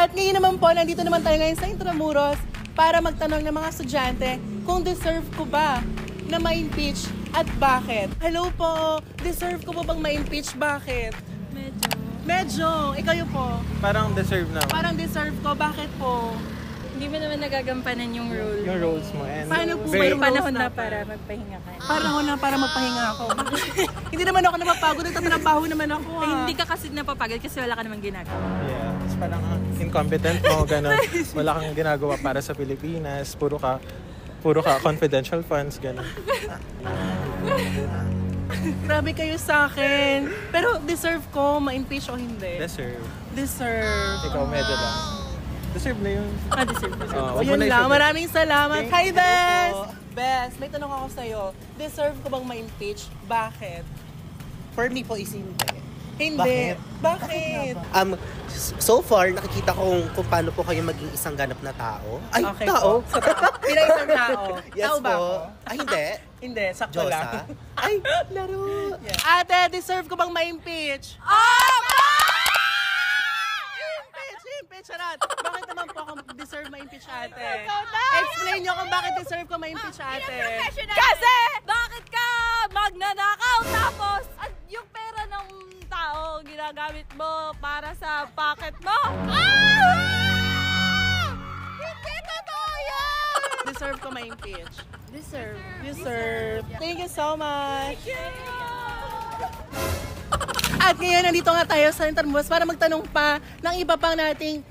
At ngayon naman po, nandito naman tayo ngayon sa Intramuros para magtanong ng mga estudyante kung deserve ko ba na ma-impeach at bakit. Hello po, deserve ko po bang ma-impeach? Bakit? Medyo. Ikaw po? Parang deserve na. Parang deserve ko. Bakit po? Hindi mo naman nagagampanan yung role. Yung roles mo. And Paano po May yung panahon roles na natin? para magpahinga ka. Panahon na para magpahinga ako. Hindi naman ako napapagod. Nagtatrabaho naman ako. Ay, hindi ka kasi napapagod kasi wala ka namang ginagawa. yeah, it's parang incompetent mo, gano'n. Wala kang ginagawa para sa Pilipinas. Puro ka confidential funds, gano'n. Grabe kayo sa akin. Pero deserve ko ma-impeach o hindi? Deserve. Deserve. Ikaw medyo lang. Deserve na yun. Deserve. O yun lang. Maraming salamat. Hi, Thank you Bes! po. Bes, may tanong ako sa'yo. Deserve ko bang ma-impeach? Bakit? For me po is hindi. Hindi. Bakit? Bakit? So far, nakikita ko kung paano po kayo maging isang ganap na tao. Ay, Okay tao? po. Pila isang tao. Yes Tao ba po. ako? Ay, hindi. Hindi, sakto Diyosa? lang. Ay, laro. Ate, deserve ko bang ma-impeach? Impeach, charot. Bakit naman po ako deserve ma-impeach, ate? Explain nyo kung bakit deserve ko ma-impeach, ate. Kasi, bakit ka magnanakaw tapos at yung pera ng tao ginagamit mo para sa pocket mo? Hindi totoo yan! Deserve ko ma-impeach. Deserve. Deserve. Thank you so much. At ngayon, nandito nga tayo sa Intramuros para magtanong pa ng iba pang nating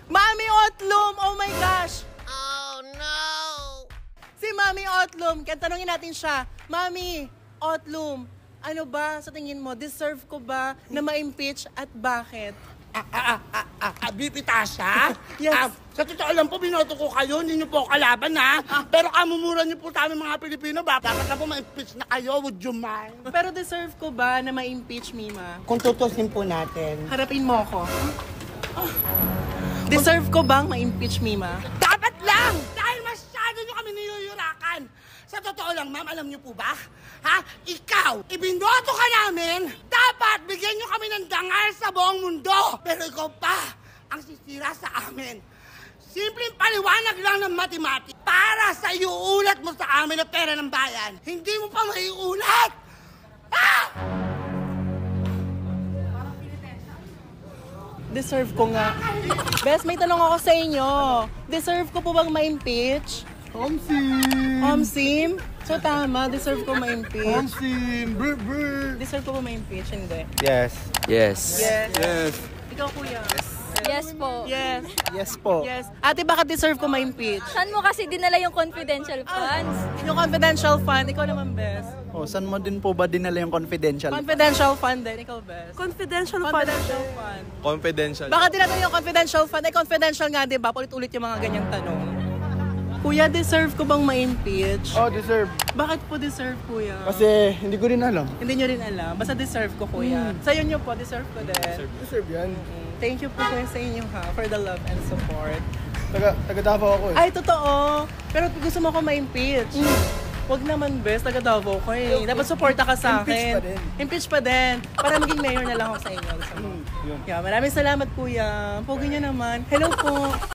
Mami Otlum! Oh my gosh! Oh no! Si Mami Otlum, kaya tanongin natin siya, Mami Otlum, ano ba sa tingin mo, deserve ko ba na ma-impeach at bakit? Bipita siya? Yes. Sa totoo lang po, binoto ko kayo, hindi niyo po kalaban ha. Pero kamumura niyo po sa aming mga Pilipino ba? Dapat na po ma-impeach na kayo, would you mind? Pero deserve ko ba na ma-impeach, Mima? Kung tutusin po natin. Harapin mo ako. Deserve ko bang ma-impeach, Mima? Dapat lang! Dahil masyado niyo kami niyuyurakan. Sa totoo lang, ma'am, alam niyo po ba? Ha? Ikaw, ibinoto ka namin, dapat bigyan niyo kami ng dangal sa buong mundo. Pero ikaw pa, ang sisira sa amin. Simpleng paliwanag lang ng matematik para sa iuulat mo sa amin na pera ng bayan. Hindi mo pa maiulat! Ha? Deserve ko nga. Bes, may tanong ako sa inyo. Deserve ko po bang ma-impeach? Omsim? So tama, deserve ko ma-impeach. Deserve ko ba ma-impeach? Hindi. Yes. Yes. Yes. Ikaw, kuya. Yes po. Yes. Yes po. Yes. Ate, bakit deserve ko ma-impeach? Saan mo kasi dinala yung confidential funds? Yung confidential fund, ikaw naman, Bes. Oh, saan mo din po ba dinala yung confidential? Confidential fund din, ikaw, Bes. Confidential Confidential fund. Confidential. Bakit tinatanong yung confidential fund? Confidential nga, di ba? Ulit-ulit yung mga ganyang tanong. Kuya, deserve ko bang ma-impeach? Oh, deserve. Bakit po deserve, kuya? Kasi hindi ko rin alam. Hindi nyo rin alam. Basta deserve ko, kuya. Sa'yo nyo po, deserve ko din. Deserve yan. Thank you po kuya sa inyo ha, for the love and support. Taga Davao ako eh. Ay, totoo. Pero gusto mo ako ma-impeach. Huwag naman, best. Taga Davao ko eh. Dapat supporta ka sa akin. Impeach pa din. Impeach pa din. Para maging mayor na lang ako sa inyo. Yun. Yeah, maraming salamat kuya. Pogi nyo naman. Hello po.